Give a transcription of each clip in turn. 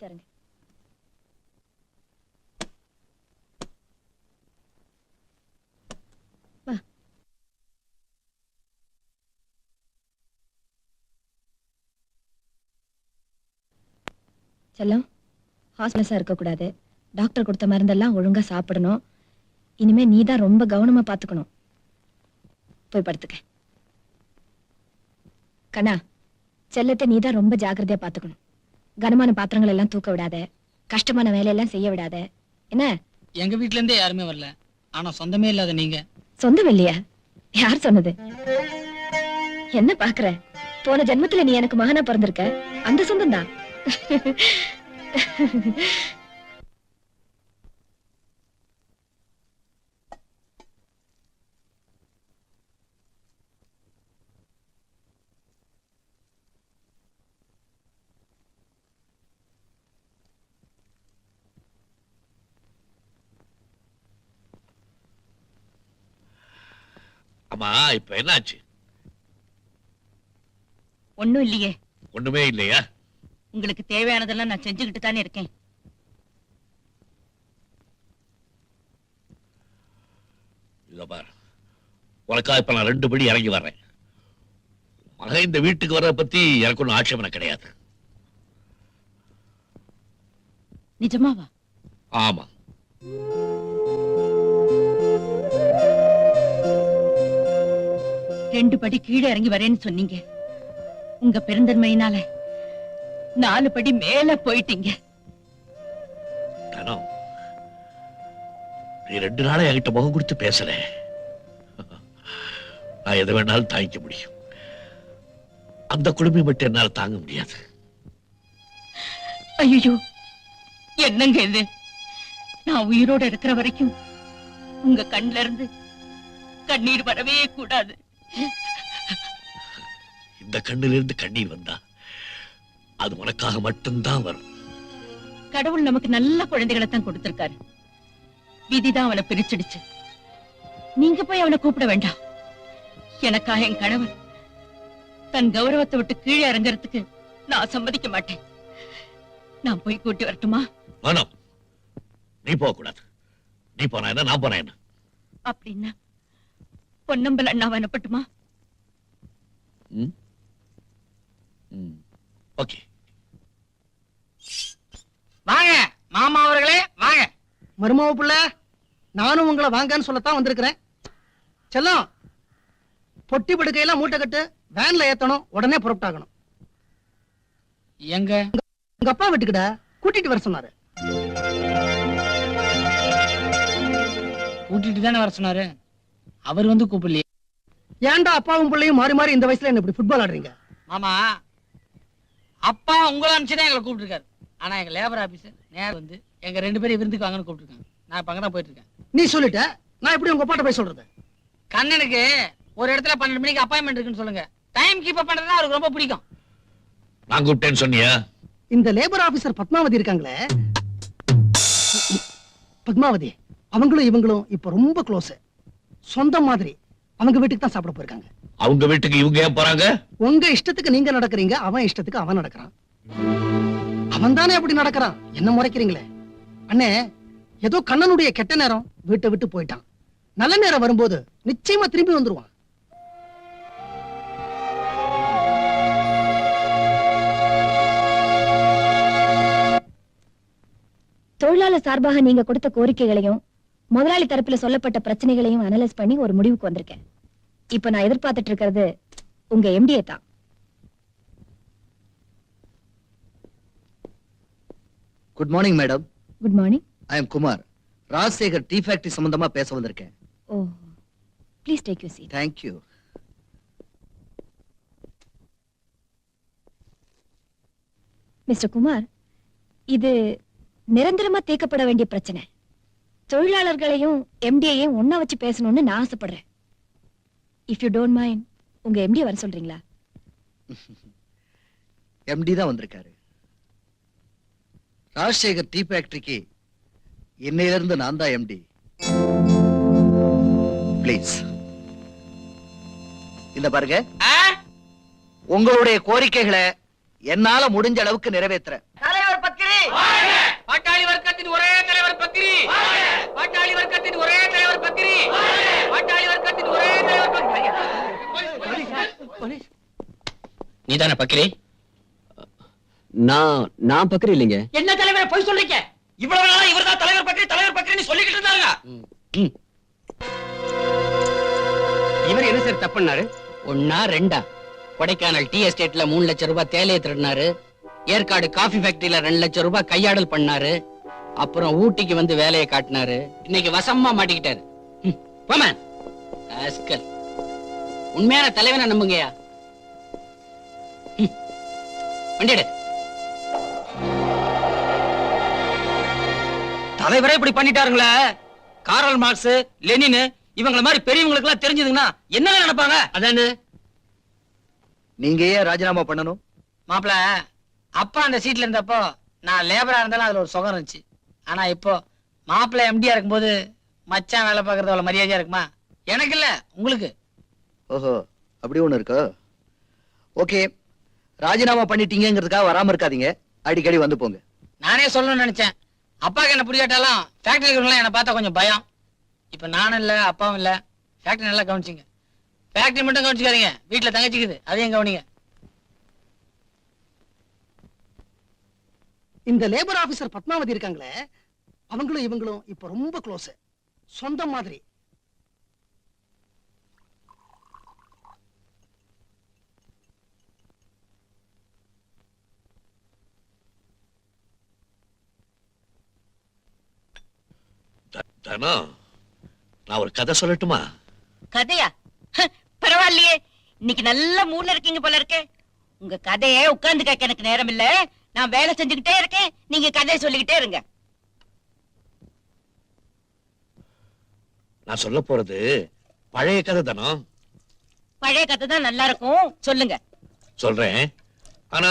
பார்த்து இறங்க. வா. செல்லம், ஹாஸ்பிட்டலா இருக்கக்கூடாது. டாக்டர் கொடுத்த மருந்தெல்லாம் ஒழுங்கா சாப்பிடணும். இனிமே நீதான் ரொம்ப கவனமா பாத்துக்கணும். போய் படுத்துக்க. கண்ணா, செல்லத்தை நீதான் ரொம்ப ஜாக்கிரதையா பாத்துக்கணும். கனமான பாத்திரங்கள் எல்லாம் தூக்க விடாத, கஷ்டமான வேலையெல்லாம் செய்ய விடாத. என்ன? எங்க வீட்ல இருந்தே யாருமே வரல. ஆனா சொந்தமே இல்லாத நீங்க. சொந்தம் இல்லையா? யார் சொன்னது? என்ன பாக்குற? போன ஜென்மத்துல நீ எனக்கு மகனா பிறந்திருக்க. அந்த சொந்தம் தான். அம்மா, இப்ப என்னாச்சு? ஒண்ணும் இல்லையே. ஒண்ணுமே இல்லையா? உங்களுக்கு தேவையானதெல்லாம் நான் செஞ்சுக்கிட்டு தானே இருக்கேன். இதோ பார், உனக்கா இப்ப நான் 2 படி இறங்கி வர்றேன். மகன் இந்த வீட்டுக்கு வர்றத பத்தி எனக்கு ஒன்னும் ஆட்சேபனை கிடையாது. நிஜமாவா? ஆமா. ரெண்டு படி கீழே இறங்கி வரேன்னு சொன்னீங்க. உங்க பெருந்தன்மையினால 4 படி மேல போயிட்டீங்க. நீ 2 நாளா என்கிட்ட முகம் கொடுத்து பேசல. நான் எதை வேணாலும் தாங்கிக்க முடியும். அந்த குடும்பம் மட்டும் என்னால தாங்க முடியாது. ஐயோ, என்னங்க இது? நான் உயிரோட இருக்கிற வரைக்கும் உங்க கண்ல இருந்து கண்ணீர் வரவே கூடாது. இந்த கண்ணில இருந்து கண்ணீர் வந்தா அது உனக்காக மட்டும்தான் வரும். கடவுள் நமக்கு நல்ல குழந்தைகளை தான் கொடுத்திருக்காரு. விதிதான் அவனை பிரிச்சிடுச்சு. நீங்க போய் அவனை கூப்பிட வேண்டாம். எனக்காக என் கணவர் தன் கௌரவத்தை விட்டு கீழே இறங்கறதுக்கு நான் சம்மதிக்க மாட்டேன். நான் போய் கூட்டி வரட்டுமா? வேணாம், நீ போக கூடாது. நீ போனா என்ன, நான் போனா என்ன? அப்படின்னா பொன்னம்பல அண்ணாவை அனுப்பட்டுமா? ஓகே. வாங்க மாமா அவர்களே, வாங்க. மருமவ புள்ள, நானும் உங்களை வாங்கன்னு சொல்லத்தான் வந்திருக்கிறேன். செல்லம், பொட்டி படுக்கையெல்லாம் மூட்டை கட்டு, வேன்ல ஏத்தணும், உடனே புறப்பட்டாகணும். எங்க? உங்க அப்பா வீட்டுக்கிட்ட கூட்டிட்டு வர சொன்னாரு. கூட்டிட்டு தானே வர சொன்னாரு. அவர் வந்து கூப்பிடலையே. ஏன்டா அப்பாவும் பிள்ளையும் மாறி மாறி இந்த வயசுல என்ன இப்படி ஃபுட்பால் ஆடுறீங்க? மாமா, அப்பா உங்களை அனுப்பிச்சுதான் எங்களை கூப்பிட்டுருக்காரு. ஆனா எங்க லேபர் ஆபீசர் நேரம் வந்து எங்க 2 பேரும் விருந்துக்கு வாங்கன்னு கூப்பிட்டுருக்காங்க. நான் இப்ப அங்கதான் போயிட்டு இருக்கேன். நீ சொல்லிட்ட, நான் எப்படி உங்க அப்பாட்ட போய் சொல்றது? கண்ணனுக்கு ஒரு இடத்துல 12 மணிக்கு அப்பாயின்மெண்ட் இருக்குன்னு சொல்லுங்க. டைம் கீப் அப் பண்றதுனா அவருக்கு ரொம்ப பிடிக்கும். நான் கூப்பிட்டேன்னு சொன்னியா? இந்த லேபர் ஆபீசர் பத்மாவதி இருக்காங்களே, பத்மாவதி, அவங்களும் இவங்களும் இப்ப ரொம்ப க்ளோஸ். சொந்தம் மாதிரி. அவங்க வீட்டுக்கு தான் சாப்பிட போயிருக்காங்க. அவங்க வீட்டுக்கு இவங்க ஏன் போறாங்க? உங்க இஷ்டத்துக்கு நீங்க நடக்கிறீங்க, அவன் இஷ்டத்துக்கு அவன் நடக்கிறான். அவன் தானே அப்படி நடக்கிறான், என்ன முறைக்கிறீங்களே? அண்ணே, ஏதோ கண்ணனுடைய கெட்ட நேரம் வீட்டை விட்டு போயிட்டான். நல்ல நேரம் வரும்போது நிச்சயமா திரும்பி வந்துருவான். தொழிலாளர் சார்பாக நீங்க கொடுத்த கோரிக்கைகளையும் முதலாளி தரப்புல சொல்லப்பட்ட பிரச்சனைகளையும் அனலைஸ் பண்ணி ஒரு முடிவுக்கு வந்திருக்கேன். இப்ப நான் எதிர்பார்த்துட்டு இருக்கிறது உங்க எம்டிஏ தான். Good morning madam. Good morning. I am Kumar. Rajasekar tea factory சம்பந்தமா பேச வந்திருக்கேன். Oh, please take you seat. Thank you. Mister Kumar, இது நிரந்தரமா தீர்க்கப்பட வேண்டிய பிரச்சனை. தொழிலாளர்களையும் எம்டியையும் ஒன்னா வச்சு பேசணும்னு நான் ஆசைப்படுறேன். இஃப் யூ டோன்ட் மைண்ட், உங்க எம்டி வர சொல்றீங்களா? எம்டி தான் வந்திருக்காரு. ராஜசேகர் டீ ஃபேக்டரிக்கு இன்னையில இருந்து நான் தான் எம்டி. ப்ளீஸ் இந்த பாருங்க, உங்களுடைய கோரிக்கைகளை என்னால முடிஞ்ச அளவுக்கு நிறைவேற்றுறேன். தலைவர் பத்திரி நீதானே பக்கிரி? நான் பக்கரி இல்லைங்க. என்ன தலைவரை போய் சொல்றீங்க? இவ்வளவு நாளா இவர்தான் தலைவர் பக்கிரி சொல்லிக்கிட்டு இருந்தாங்க. இவர் என்ன சார் தப்புனாரு? ஒன்னா ரெண்டா? கொடைக்கானல் டீ எஸ்டேட்ல 3 லட்சம் ரூபாய் தேலையை திருடினாரு. ஏற்காடு காஃபி ஃபேக்டரியில 2 லட்சம் ரூபாய் கையாடல் பண்ணாரு. அப்புறம் ஊட்டிக்கு வந்து வேலையை காட்டினாரு. இன்னைக்கு வசமா மாட்டிக்கிட்டாரு. உண்மையான தலைவனை நம்புங்கயா. வண்டியடு. தலைவரே இப்படி பண்ணிட்டாருங்களே. காரல் மார்க்ஸ், லெனின் இவங்கள மாதிரி பெரியவங்களுக்கு எல்லாம் தெரிஞ்சதுன்னா என்ன நினைப்பாங்க? அதானே. நீங்க ஏன் ராஜினாமா பண்ணணும்? மாப்பிள, அப்பா அந்த சீட்ல இருந்தப்போ நான் லேபரா இருந்தாலும் அதுல ஒரு சுகம் இருந்துச்சு. ஆனா இப்போ மாப்பிள எம்டியா இருக்கும்போது மச்சான் வேலை பார்க்கறது அவ்வளவு மரியாதையா இருக்குமா? எனக்கு இல்ல, உங்களுக்கு. ஓஹோ, அப்படி ஒண்ணு இருக்கா? ஓகே, ராஜினாமா பண்ணிட்டீங்கிறதுக்காக வராம இருக்காதீங்க, அடிக்கடி வந்து போங்க. நானே சொல்லணும்னு நினைச்சேன். அப்பாவுக்கு என்ன புரியாட்டாலும் ஃபேக்டரி இருக்கிறவங்களாம் என்ன பார்த்தா கொஞ்சம் பயம். இப்ப நானும் இல்ல, அப்பாவும் இல்ல. ஃபேக்டரி நல்லா கவனிச்சிங்க. ஃபேக்டரி மட்டும் கவனிச்சுக்காதீங்க, வீட்டுல தங்கச்சிக்குது, அதையும் கவனிங்க. இந்த லேபர் ஆபீசர் பத்மாவதி இருக்காங்களே, அவங்களும் இவங்களும் இப்ப ரொம்ப க்ளோஸ், சொந்தம் மாதிரி. தானா, நான் ஒரு கதை சொல்லட்டுமா? கதையா? பரவாயில்லையே, இன்னைக்கு நல்ல மூட்ல இருக்கீங்க போல இருக்கே. உங்க கதையை உட்கார்ந்து கேட்க எனக்கு நேரம் இல்ல. நான் வேலை செஞ்சுக்கிட்டே இருக்கேன், நீங்க கதையை சொல்லிக்கிட்டே இருங்க. நான் சொல்ல போறது பழைய கதை தானோ. பழைய கதை தான் நல்லா இருக்கும், சொல்லுங்க. சொல்றேன். ஆனா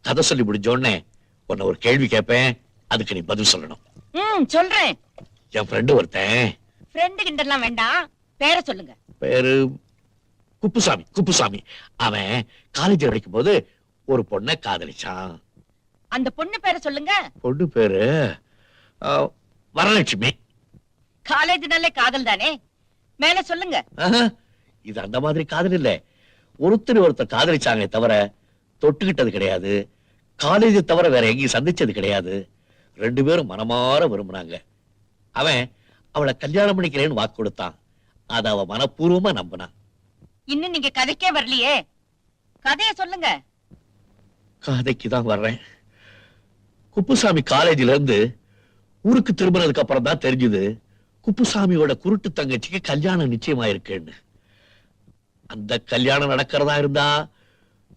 கதை சொல்லி முடிஞ்ச உடனே உன்னை ஒரு கேள்வி கேட்பேன், அதுக்கு நீ பதில் சொல்லணும். சொல்றேன். என் ஃப்ரெண்டு ஒருத்தன். ஃப்ரெண்டு கிண்டெல்லாம் வேண்டாம், பேரை சொல்லுங்க. பேரு குப்புசாமி. அவன் காலேஜ் படிக்கும் போது ஒரு பொண்ணை காதலிச்சான். அந்த பொண்ணு பேரை சொல்லுங்க. பொண்ணு பேரு வரலட்சுமி. காலேஜ் நல்ல காதல் தானே, மேல சொல்லுங்க. இது அந்த மாதிரி காதல் இல்ல. ஒருத்தர் காதலிச்சாங்க தவிர தொட்டுக்கிட்டது கிடையாது. காலேஜை தவிர வேற எங்கேயும் சந்திச்சது கிடையாது. 2 பேரும் மனமாற விரும்பினாங்க. அவன் அவளை கல்யாணம் பண்ணிக்கிறேன்னு வாக்கு கொடுத்தான். அத அவ மனப்பூர்வமா நம்பினான். இன்னும் நீங்க கதைக்கே வரலையே, கதைய சொல்லுங்க. கதைக்குதான் வர்றேன். குப்புசாமி காலேஜ்ல இருந்து ஊருக்கு திரும்பினதுக்கு அப்புறம் தான் தெரிஞ்சது குப்புசாமியோட குருட்டு தங்கச்சிக்கு கல்யாணம் நிச்சயமாயிருக்குன்னு. அந்த கல்யாணம் நடக்கிறதா இருந்தா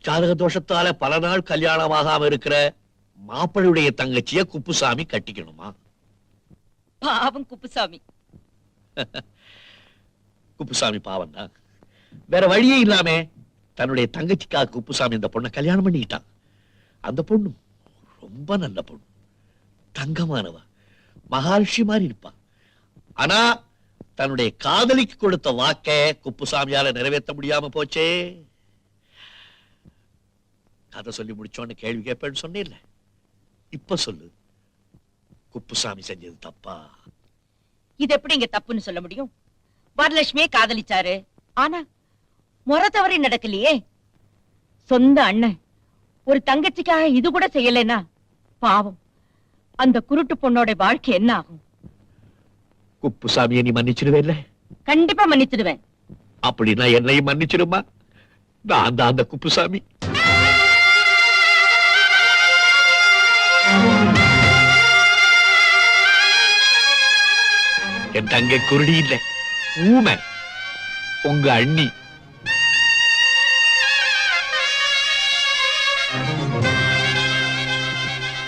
ஜாதக தோஷத்தால பல நாள் கல்யாணமாகாம இருக்கிற மாப்பிள்ளையுடைய தங்கச்சிய குப்புசாமி கட்டிக்கணுமா? பாவம் குப்புசாமி. குப்புசாமி பாவம் தான். வேற வழியே இல்லாம தன்னுடைய தங்கச்சிக்காக குப்புசாமி இந்த பொண்ணை கல்யாணம் பண்ணிக்கிட்டான். அந்த பொண்ணு ரொம்ப நல்ல பொண்ணு, தங்கமானவ, மகாரிஷி மாதிரி இருப்பான். ஆனா தன்னுடைய காதலிக்கு கொடுத்த வாக்க குப்புசாமியால நிறைவேற்ற முடியாம போச்சே. கதை சொல்லி முடிச்சோன்னு கேள்வி கேட்பேன்னு சொன்னேன்ல, இப்ப சொல்லு, குப்புசாமி செஞ்சது தப்பா? இது எப்படி இங்க தப்புன்னு சொல்ல முடியும்? வரலட்சுமியை காதலிச்சாரு, ஆனா முறை தவறி நடக்கலையே. சொந்த அண்ணன் ஒரு தங்கச்சிக்காக இது கூட செய்யலைன்னா பாவம் அந்த குருட்டு பொண்ணோட வாழ்க்கை என்ன ஆகும்? குப்புசாமியை நீ மன்னிச்சிடுவேல்ல? கண்டிப்பா மன்னிச்சிடுவேன். அப்படின்னா என்னையும் மன்னிச்சிடுமா? நான் தான் அந்த குப்புசாமி. என் தங்கை குருடி இல்லை, ஊமை, உங்க அண்ணி.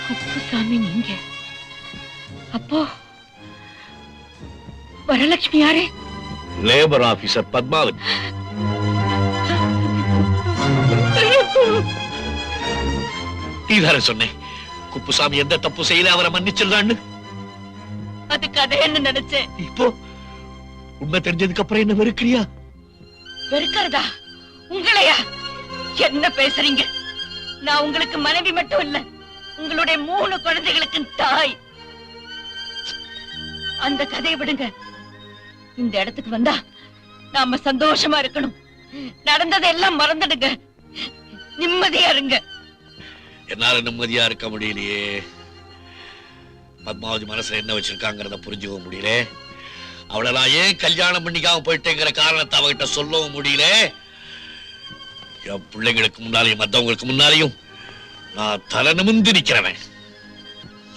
குப்புசாமி நீங்க? அப்போ வரலட்சுமி யாரு? Labour officer Padmavathi. நீதான சொன்னேன் குப்புசாமி எந்த தப்பு செய்யல, அவரை மன்னிச்சிடலான்னு. அது கதைன்னு நினைச்சேன். இப்போ உண்மை தெரிஞ்சதுக்கு அப்புறம் என்ன வெறுக்கிறியா? வெறுக்கிறதா? உங்களையா? என்ன பேசுறீங்க? நான் உங்களுக்கு மனைவி மட்டும் இல்ல, உங்களுடைய 3 குழந்தைகளுக்கு தாய். அந்த கதையை விடுங்க. இந்த இடத்துக்கு வந்தா நாம சந்தோஷமா இருக்கணும். நடந்ததெல்லாம் மறந்துடுங்க, நிம்மதியா இருங்க. என்னால நிம்மதியா இருக்க முடியலையே. பத்மாவதி மனசுல என்ன வச்சிருக்காங்கிறத புரிஞ்சுக்க முடியல. அவளை நான் ஏன் கல்யாணம் பண்ணிக்காம போயிட்டேங்கிற காரணத்தை அவகிட்ட சொல்லவும் முடியல. என் பிள்ளைங்களுக்கு முன்னாலையும் மத்தவங்களுக்கு முன்னாலையும் நான் தலை நிமிர்ந்து நிக்கிறவன்.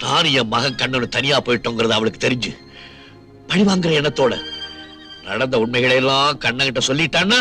நான் என் மகன் கண்ணனு தனியா போயிட்டோங்கிறது அவளுக்கு தெரிஞ்சு பழி வாங்குற எண்ணத்தோட நடந்த உண்மைகளை எல்லாம் கண்ணகிட்ட சொல்லிட்டான்னா